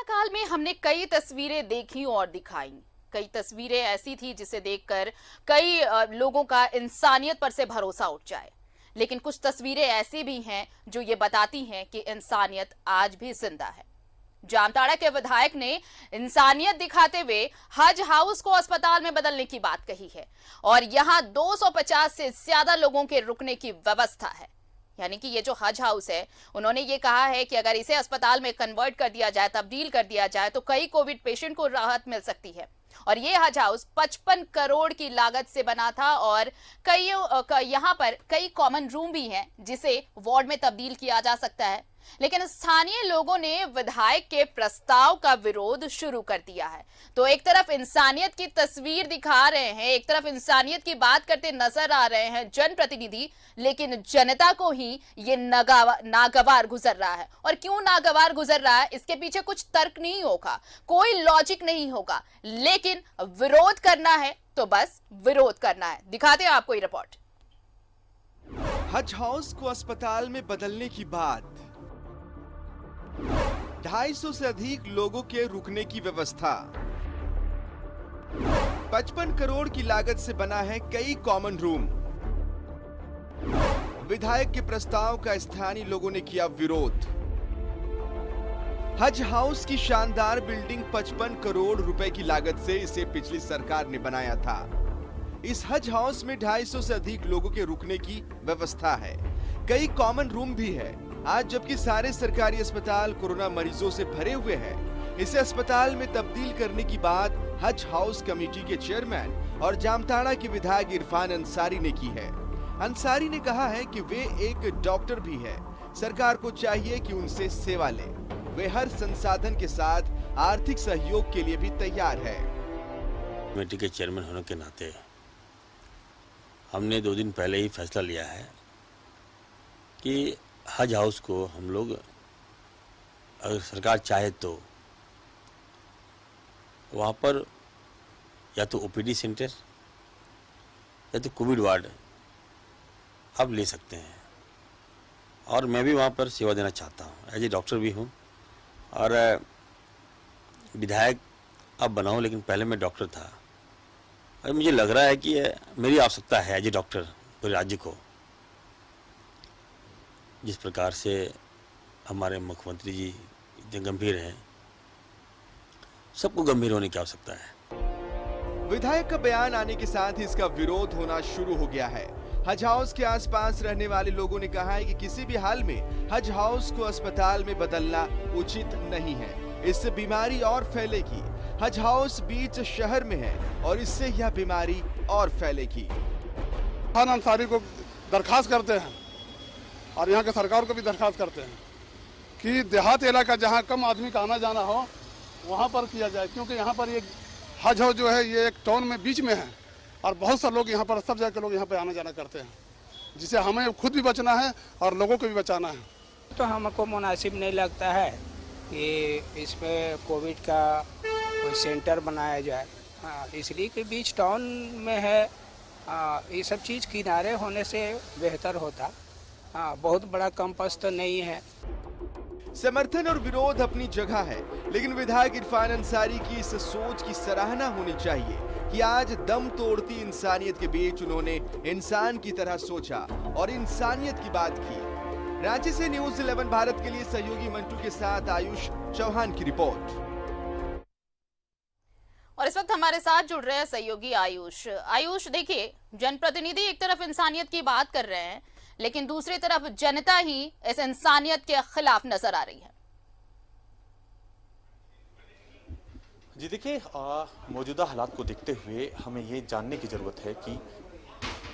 काल में हमने कई तस्वीरें देखी और दिखाई। कई तस्वीरें ऐसी थी जिसे देखकर कई लोगों का इंसानियत पर से भरोसा उठ जाए, लेकिन कुछ तस्वीरें ऐसी भी हैं जो ये बताती हैं कि इंसानियत आज भी जिंदा है। जामताड़ा के विधायक ने इंसानियत दिखाते हुए हज हाउस को अस्पताल में बदलने की बात कही है और यहां 250 से ज्यादा लोगों के रुकने की व्यवस्था है। यानी कि ये जो हज हाउस है, उन्होंने ये कहा है कि अगर इसे अस्पताल में कन्वर्ट कर दिया जाए, तब्दील कर दिया जाए, तो कई कोविड पेशेंट को राहत मिल सकती है। और ये हज हाउस 55 करोड़ की लागत से बना था और यहाँ पर कई कॉमन रूम भी हैं जिसे वार्ड में तब्दील किया जा सकता है। लेकिन स्थानीय लोगों ने विधायक के प्रस्ताव का विरोध शुरू कर दिया है। तो एक तरफ इंसानियत की तस्वीर दिखा रहे हैं, एक तरफ इंसानियत की बात करते नजर आ रहे हैं जनप्रतिनिधि, लेकिन जनता को ही ये नागवार गुजर रहा है। और क्यों नागवार गुजर रहा है, इसके पीछे कुछ तर्क नहीं होगा, कोई लॉजिक नहीं होगा, लेकिन विरोध करना है तो बस विरोध करना है। दिखाते हैं आपको ये रिपोर्ट। हज हाउस को अस्पताल में बदलने की बात, 250 से अधिक लोगों के रुकने की व्यवस्था, 55 करोड़ की लागत से बना है कई कॉमन रूम। विधायक के प्रस्ताव का स्थानीय लोगों ने किया विरोध। हज हाउस की शानदार बिल्डिंग 55 करोड़ रुपए की लागत से इसे पिछली सरकार ने बनाया था। इस हज हाउस में 250 से अधिक लोगों के रुकने की व्यवस्था है, कई कॉमन रूम भी है। आज जबकि सारे सरकारी अस्पताल कोरोना मरीजों से भरे हुए हैं, इसे अस्पताल में तब्दील करने की बात हज हाउस कमेटी के चेयरमैन और जामताड़ा के विधायक इरफान अंसारी ने की है। अंसारी ने कहा है कि वे एक डॉक्टर भी है, सरकार को चाहिए कि उनसे सेवा ले। वे हर संसाधन के साथ आर्थिक सहयोग के लिए भी तैयार है। कमेटी के चेयरमैन होने के नाते हमने 2 दिन पहले ही फैसला लिया है कि हज हाउस को हम लोग, अगर सरकार चाहे तो वहाँ पर या तो ओपीडी सेंटर या तो कोविड वार्ड अब ले सकते हैं। और मैं भी वहाँ पर सेवा देना चाहता हूँ, एज ए डॉक्टर भी हूँ और विधायक अब बना हूँ, लेकिन पहले मैं डॉक्टर था। और मुझे लग रहा है कि मेरी आवश्यकता है एज ए डॉक्टर पूरे राज्य को। जिस प्रकार से हमारे मुख्यमंत्री जी इतने गंभीर हैं, सबको गंभीर होने की आवश्यकता है। विधायक का बयान आने के साथ ही इसका विरोध होना शुरू हो गया है। हज हाउस के आसपास रहने वाले लोगों ने कहा है कि किसी भी हाल में हज हाउस को अस्पताल में बदलना उचित नहीं है, इससे बीमारी और फैलेगी। हज हाउस बीच शहर में है और इससे यह बीमारी और फैलेगी। खान अंसारी को दरखास्त करते हैं और यहाँ के सरकार को भी दरखास्त करते हैं कि देहात इलाका जहाँ कम आदमी का आना जाना हो वहाँ पर किया जाए, क्योंकि यहाँ पर ये हज हाउस जो है ये एक टाउन में बीच में है और बहुत सारे लोग यहाँ पर, सब जगह के लोग यहाँ पर आना जाना करते हैं, जिसे हमें खुद भी बचना है और लोगों को भी बचाना है। तो हमको मुनासिब नहीं लगता है कि इसमें कोविड का कोई सेंटर बनाया जाए। हाँ, इसलिए कि बीच टाउन में है। ये सब चीज़ किनारे होने से बेहतर होता। हाँ, बहुत बड़ा कैंपस तो नहीं है। समर्थन और विरोध अपनी जगह है, लेकिन विधायक इरफान अंसारी की इस सोच की सराहना होनी चाहिए कि आज दम तोड़ती इंसानियत के बीच उन्होंने इंसान की तरह सोचा और इंसानियत की बात की। रांची से न्यूज़ 11 भारत के लिए सहयोगी मंटू के साथ आयुष चौहान की रिपोर्ट। और इस वक्त हमारे साथ जुड़ रहे हैं सहयोगी आयुष। आयुष, देखिए, जनप्रतिनिधि एक तरफ इंसानियत की बात कर रहे हैं, लेकिन दूसरी तरफ जनता ही इस इंसानियत के खिलाफ नजर आ रही है। जी देखिए, मौजूदा हालात को देखते हुए हमें ये जानने की जरूरत है कि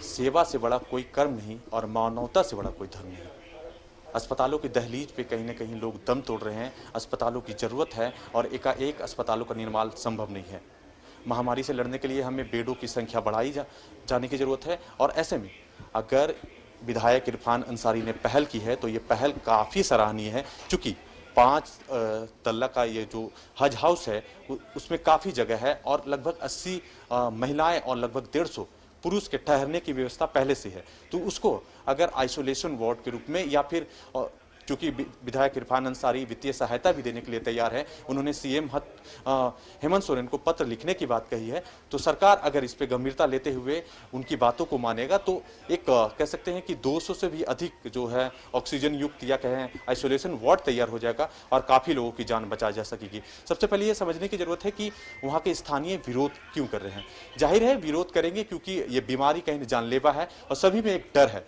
सेवा से बड़ा कोई कर्म नहीं और मानवता से बड़ा कोई धर्म नहीं। अस्पतालों की दहलीज पे कहीं ना कहीं लोग दम तोड़ रहे हैं। अस्पतालों की जरूरत है और एकाएक अस्पतालों का निर्माण संभव नहीं है। महामारी से लड़ने के लिए हमें बेडों की संख्या बढ़ाई जाने की जरूरत है। और ऐसे में अगर विधायक इरफान अंसारी ने पहल की है तो ये पहल काफ़ी सराहनीय है, क्योंकि 5 तल्ला का ये जो हज हाउस है उसमें काफ़ी जगह है और लगभग 80 महिलाएं और लगभग 150 पुरुष के ठहरने की व्यवस्था पहले से है। तो उसको अगर आइसोलेशन वार्ड के रूप में या फिर चूंकि विधायक इरफान अंसारी वित्तीय सहायता भी देने के लिए तैयार है, उन्होंने सीएम हेमंत सोरेन को पत्र लिखने की बात कही है, तो सरकार अगर इस पे गंभीरता लेते हुए उनकी बातों को मानेगा तो एक कह सकते हैं कि 200 से भी अधिक जो है ऑक्सीजन युक्त या कहें आइसोलेशन वार्ड तैयार हो जाएगा और काफी लोगों की जान बचा जा सकेगी। सबसे पहले ये समझने की जरूरत है कि वहाँ के स्थानीय विरोध क्यों कर रहे हैं। जाहिर है विरोध करेंगे क्योंकि ये बीमारी कहीं जानलेवा है और सभी में एक डर है।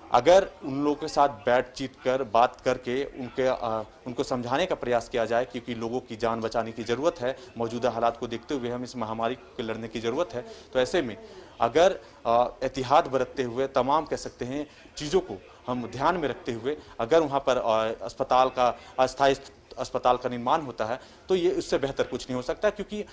अगर उन लोगों के साथ बातचीत कर बात करके उनको समझाने का प्रयास किया जाए, क्योंकि लोगों की जान बचाने की ज़रूरत है, मौजूदा हालात को देखते हुए हम इस महामारी को लड़ने की ज़रूरत है, तो ऐसे में अगर एहतियात बरतते हुए तमाम कह सकते हैं चीज़ों को हम ध्यान में रखते हुए अगर वहाँ पर अस्पताल का अस्थायी अस्पताल का निर्माण होता है तो ये इससे बेहतर कुछ नहीं हो सकता। क्योंकि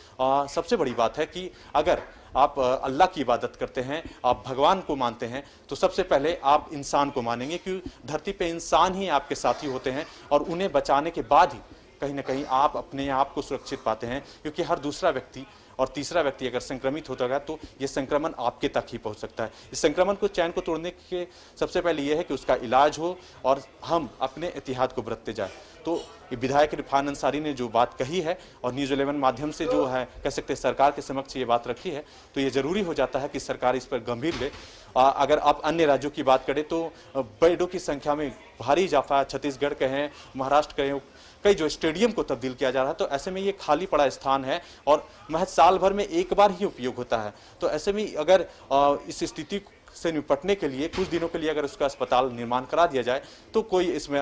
सबसे बड़ी बात है कि अगर आप अल्लाह की इबादत करते हैं, आप भगवान को मानते हैं, तो सबसे पहले आप इंसान को मानेंगे, क्योंकि धरती पे इंसान ही आपके साथी होते हैं और उन्हें बचाने के बाद ही कहीं ना कहीं आप अपने आप को सुरक्षित पाते हैं। क्योंकि हर दूसरा व्यक्ति और तीसरा व्यक्ति अगर संक्रमित होता है तो ये संक्रमण आपके तक ही पहुंच सकता है। इस संक्रमण को चैन को तोड़ने के सबसे पहले ये है कि उसका इलाज हो और हम अपने एहतियात को बरतते जाए। तो विधायक इरफान अंसारी ने जो बात कही है और न्यूज़ 11 माध्यम से जो है कह सकते हैं सरकार के समक्ष ये बात रखी है, तो ये जरूरी हो जाता है कि सरकार इस पर गंभीर ले। अगर आप अन्य राज्यों की बात करें तो बेडों की संख्या में भारी इजाफा, छत्तीसगढ़ कहें, महाराष्ट्र कहें, कई जो स्टेडियम को तब्दील किया जा रहा है, तो ऐसे में ये खाली पड़ा स्थान है और महज साल भर में एक बार ही उपयोग होता है। तो ऐसे में अगर इस स्थिति से निपटने के लिए कुछ दिनों के लिए अगर उसका अस्पताल निर्माण करा दिया जाए तो कोई इसमें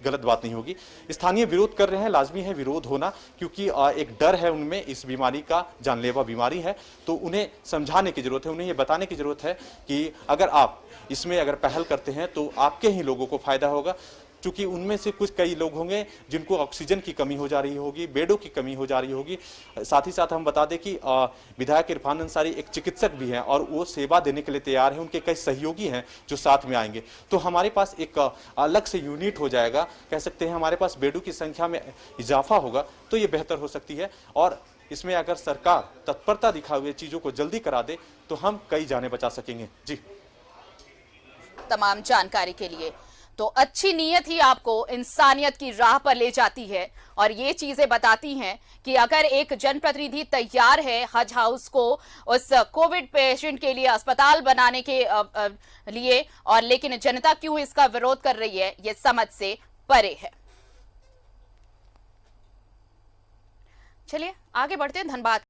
गलत बात नहीं होगी। स्थानीय विरोध कर रहे हैं, लाजमी है विरोध होना, क्योंकि एक डर है उनमें, इस बीमारी का जानलेवा बीमारी है, तो उन्हें समझाने की जरूरत है, उन्हें ये बताने की जरूरत है कि अगर आप इसमें अगर पहल करते हैं तो आपके ही लोगों को फायदा होगा। क्योंकि उनमें से कुछ कई लोग होंगे जिनको ऑक्सीजन की कमी हो जा रही होगी, बेडों की कमी हो जा रही होगी। साथ ही साथ हम बता दें कि विधायक इरफान अंसारी एक चिकित्सक भी हैं और वो सेवा देने के लिए तैयार हैं, उनके कई सहयोगी हैं जो साथ में आएंगे। तो हमारे पास एक अलग से यूनिट हो जाएगा, कह सकते हैं हमारे पास बेडों की संख्या में इजाफा होगा, तो ये बेहतर हो सकती है। और इसमें अगर सरकार तत्परता दिखा हुए चीज़ों को जल्दी करा दे तो हम कई जानें बचा सकेंगे। जी, तमाम जानकारी के लिए तो अच्छी नीयत ही आपको इंसानियत की राह पर ले जाती है और ये चीजें बताती हैं कि अगर एक जनप्रतिनिधि तैयार है हज हाउस को उस कोविड पेशेंट के लिए अस्पताल बनाने के लिए, और लेकिन जनता क्यों इसका विरोध कर रही है ये समझ से परे है। चलिए आगे बढ़ते हैं। धनबाद